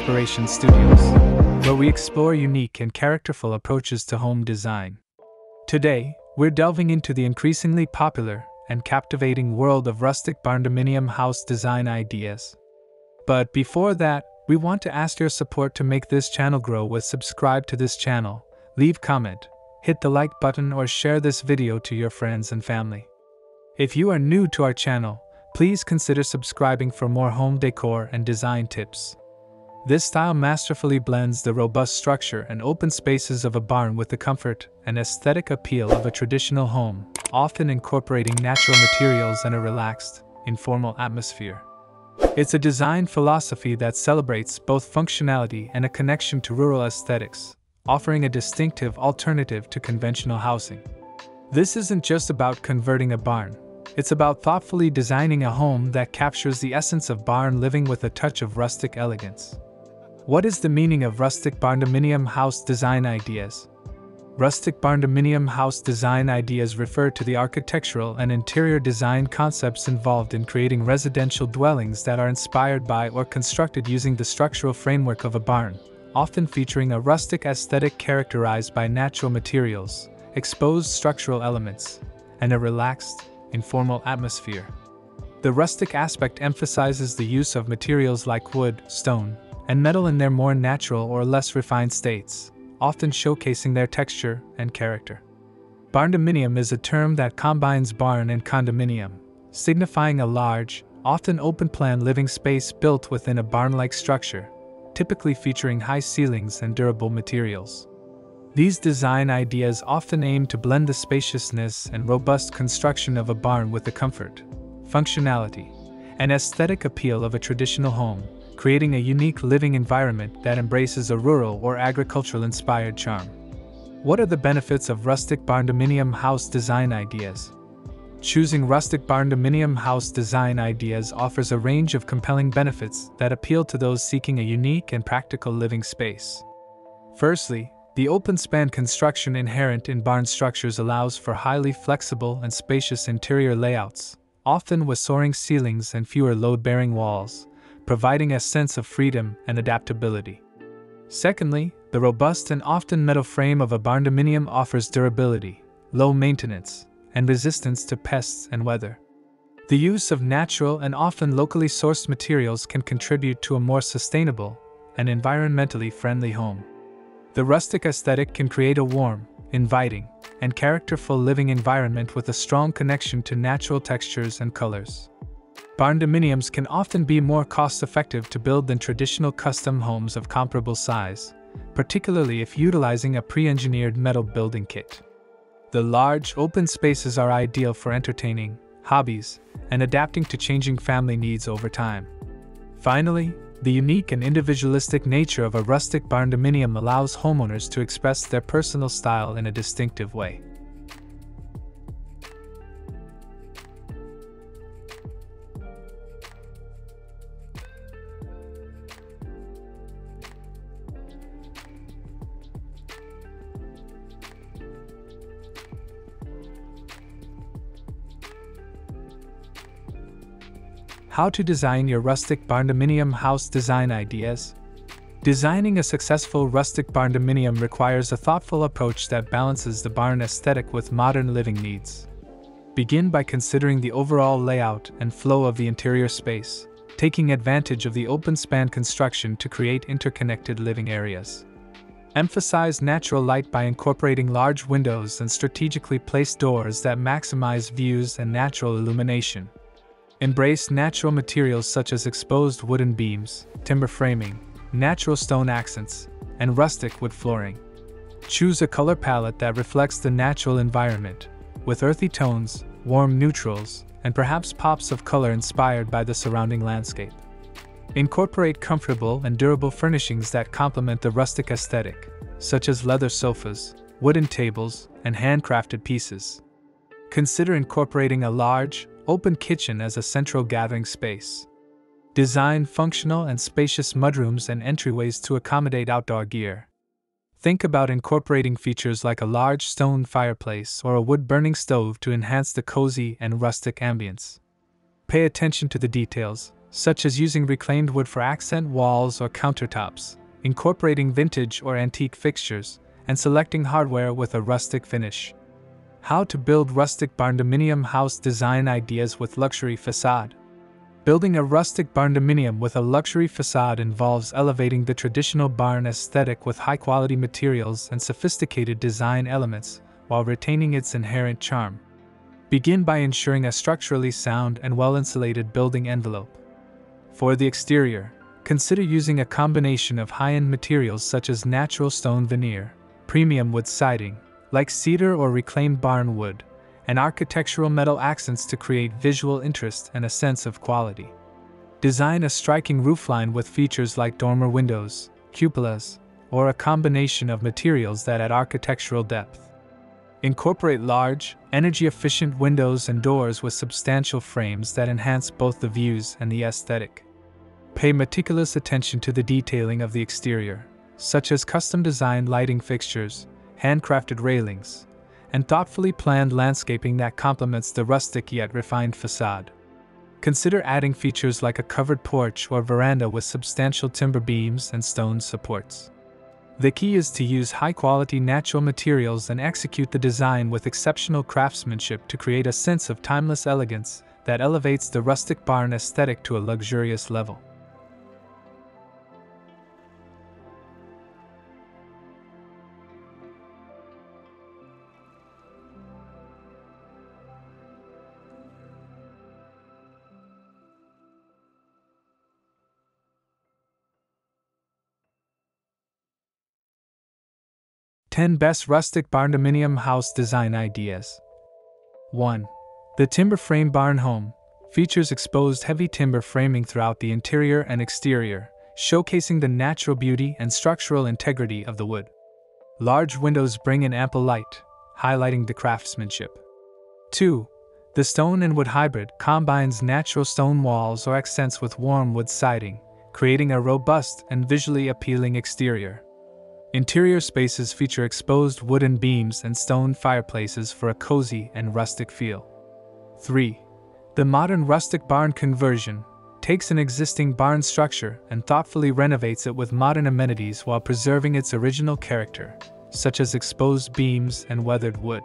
Inspiration Studios, where we explore unique and characterful approaches to home design. Today, we're delving into the increasingly popular and captivating world of rustic barndominium house design ideas. But before that, we want to ask your support to make this channel grow with subscribe to this channel, leave comment, hit the like button or share this video to your friends and family. If you are new to our channel, please consider subscribing for more home decor and design tips. This style masterfully blends the robust structure and open spaces of a barn with the comfort and aesthetic appeal of a traditional home, often incorporating natural materials and a relaxed, informal atmosphere. It's a design philosophy that celebrates both functionality and a connection to rural aesthetics, offering a distinctive alternative to conventional housing. This isn't just about converting a barn. It's about thoughtfully designing a home that captures the essence of barn living with a touch of rustic elegance. What is the meaning of rustic barndominium house design ideas? Rustic barndominium house design ideas refer to the architectural and interior design concepts involved in creating residential dwellings that are inspired by or constructed using the structural framework of a barn, often featuring a rustic aesthetic characterized by natural materials, exposed structural elements, and a relaxed, informal atmosphere. The rustic aspect emphasizes the use of materials like wood, stone, and metal in their more natural or less refined states, often showcasing their texture and character. Barndominium is a term that combines barn and condominium, signifying a large, often open-plan living space built within a barn-like structure, typically featuring high ceilings and durable materials. These design ideas often aim to blend the spaciousness and robust construction of a barn with the comfort, functionality, and aesthetic appeal of a traditional home, creating a unique living environment that embraces a rural or agricultural-inspired charm. What are the benefits of rustic barndominium house design ideas? Choosing rustic barndominium house design ideas offers a range of compelling benefits that appeal to those seeking a unique and practical living space. Firstly, the open-span construction inherent in barn structures allows for highly flexible and spacious interior layouts, often with soaring ceilings and fewer load-bearing walls, providing a sense of freedom and adaptability. Secondly, the robust and often metal frame of a barndominium offers durability, low maintenance, and resistance to pests and weather. The use of natural and often locally sourced materials can contribute to a more sustainable and environmentally friendly home. The rustic aesthetic can create a warm, inviting, and characterful living environment with a strong connection to natural textures and colors. Barndominiums can often be more cost-effective to build than traditional custom homes of comparable size, particularly if utilizing a pre-engineered metal building kit. The large, open spaces are ideal for entertaining, hobbies, and adapting to changing family needs over time. Finally, the unique and individualistic nature of a rustic barndominium allows homeowners to express their personal style in a distinctive way. How to design your rustic barndominium house design ideas? Designing a successful rustic barndominium requires a thoughtful approach that balances the barn aesthetic with modern living needs. Begin by considering the overall layout and flow of the interior space, taking advantage of the open-span construction to create interconnected living areas. Emphasize natural light by incorporating large windows and strategically placed doors that maximize views and natural illumination. Embrace natural materials such as exposed wooden beams, timber framing, natural stone accents, and rustic wood flooring. Choose a color palette that reflects the natural environment, with earthy tones, warm neutrals, and perhaps pops of color inspired by the surrounding landscape. Incorporate comfortable and durable furnishings that complement the rustic aesthetic, such as leather sofas, wooden tables, and handcrafted pieces. Consider incorporating a large, open kitchen as a central gathering space. Design functional and spacious mudrooms and entryways to accommodate outdoor gear. Think about incorporating features like a large stone fireplace or a wood-burning stove to enhance the cozy and rustic ambience. Pay attention to the details, such as using reclaimed wood for accent walls or countertops, incorporating vintage or antique fixtures, and selecting hardware with a rustic finish. How to build rustic barndominium house design ideas with luxury facade. Building a rustic barndominium with a luxury facade involves elevating the traditional barn aesthetic with high-quality materials and sophisticated design elements, while retaining its inherent charm. Begin by ensuring a structurally sound and well-insulated building envelope. For the exterior, consider using a combination of high-end materials such as natural stone veneer, premium wood siding, like cedar or reclaimed barn wood, and architectural metal accents to create visual interest and a sense of quality. Design a striking roofline with features like dormer windows, cupolas, or a combination of materials that add architectural depth. Incorporate large, energy-efficient windows and doors with substantial frames that enhance both the views and the aesthetic. Pay meticulous attention to the detailing of the exterior, such as custom-designed lighting fixtures, handcrafted railings, and thoughtfully planned landscaping that complements the rustic yet refined facade. Consider adding features like a covered porch or veranda with substantial timber beams and stone supports. The key is to use high-quality natural materials and execute the design with exceptional craftsmanship to create a sense of timeless elegance that elevates the rustic barn aesthetic to a luxurious level. Ten Best Rustic Barndominium House Design Ideas. 1. The Timber Frame Barn Home features exposed heavy timber framing throughout the interior and exterior, showcasing the natural beauty and structural integrity of the wood. Large windows bring in ample light, highlighting the craftsmanship. 2. The Stone and Wood Hybrid combines natural stone walls or accents with warm wood siding, creating a robust and visually appealing exterior. Interior spaces feature exposed wooden beams and stone fireplaces for a cozy and rustic feel. 3. The Modern Rustic Barn Conversion takes an existing barn structure and thoughtfully renovates it with modern amenities while preserving its original character, such as exposed beams and weathered wood.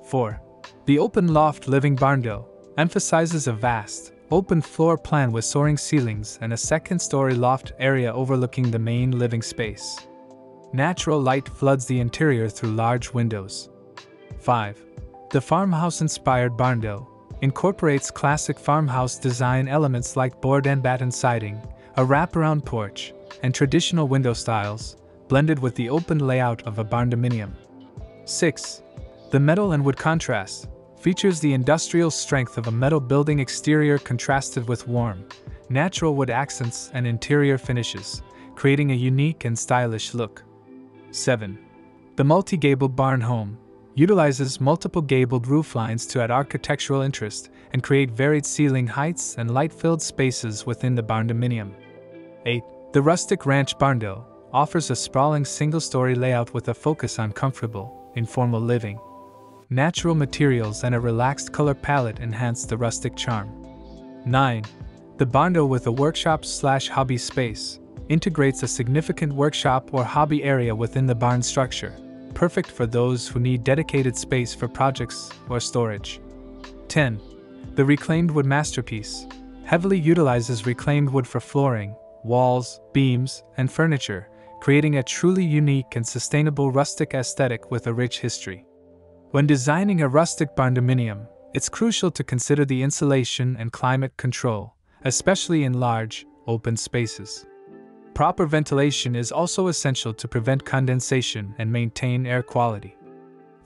4. The Open Loft Living Barndo emphasizes a vast, open floor plan with soaring ceilings and a second-story loft area overlooking the main living space. Natural light floods the interior through large windows. 5. The Farmhouse-inspired Barndo incorporates classic farmhouse design elements like board and batten siding, a wraparound porch, and traditional window styles, blended with the open layout of a barndominium. 6. The Metal and Wood Contrast features the industrial strength of a metal building exterior contrasted with warm, natural wood accents and interior finishes, creating a unique and stylish look. 7. The Multi-Gabled Barn Home utilizes multiple gabled rooflines to add architectural interest and create varied ceiling heights and light-filled spaces within the barndominium. 8. The Rustic Ranch Barndo offers a sprawling single-story layout with a focus on comfortable, informal living. Natural materials and a relaxed color palette enhance the rustic charm. 9. The Barndo with a workshop/hobby space integrates a significant workshop or hobby area within the barn structure, perfect for those who need dedicated space for projects or storage. 10. The Reclaimed Wood Masterpiece heavily utilizes reclaimed wood for flooring, walls, beams, and furniture, creating a truly unique and sustainable rustic aesthetic with a rich history. When designing a rustic barndominium, it's crucial to consider the insulation and climate control, especially in large, open spaces. Proper ventilation is also essential to prevent condensation and maintain air quality.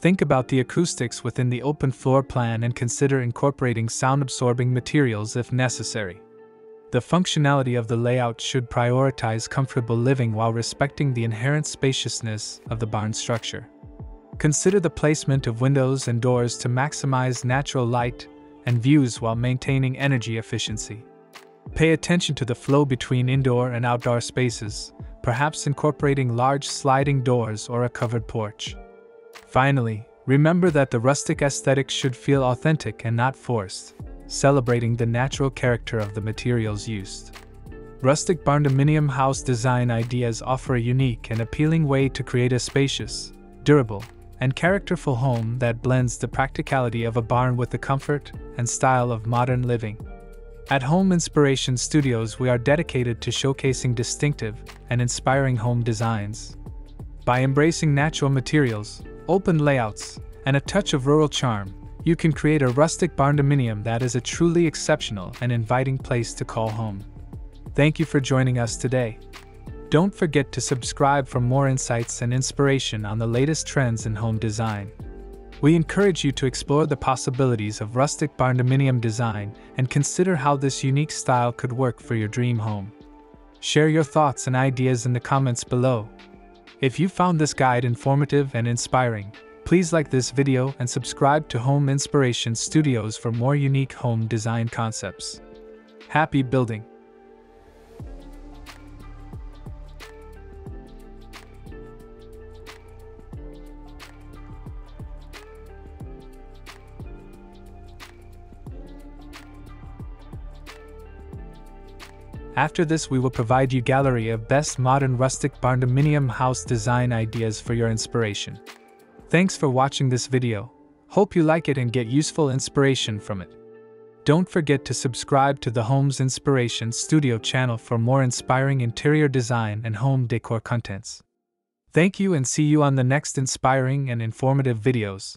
Think about the acoustics within the open floor plan and consider incorporating sound-absorbing materials if necessary. The functionality of the layout should prioritize comfortable living while respecting the inherent spaciousness of the barn structure. Consider the placement of windows and doors to maximize natural light and views while maintaining energy efficiency. Pay attention to the flow between indoor and outdoor spaces, perhaps incorporating large sliding doors or a covered porch. Finally, remember that the rustic aesthetic should feel authentic and not forced. celebrating the natural character of the materials used. Rustic Barndominium house design ideas offer a unique and appealing way to create a spacious, durable, and characterful home that blends the practicality of a barn with the comfort and style of modern living. At Home Inspiration Studios, we are dedicated to showcasing distinctive and inspiring home designs. By embracing natural materials, open layouts, and a touch of rural charm, you can create a rustic barndominium that is a truly exceptional and inviting place to call home. Thank you for joining us today. Don't forget to subscribe for more insights and inspiration on the latest trends in home design. We encourage you to explore the possibilities of rustic barndominium design and consider how this unique style could work for your dream home. Share your thoughts and ideas in the comments below. If you found this guide informative and inspiring, please like this video and subscribe to Home Inspiration Studios for more unique home design concepts. Happy building! After this, we will provide you a gallery of best modern rustic barndominium house design ideas for your inspiration. Thanks for watching this video. Hope you like it and get useful inspiration from it. Don't forget to subscribe to the Homes Inspiration Studio channel for more inspiring interior design and home decor contents. Thank you and see you on the next inspiring and informative videos.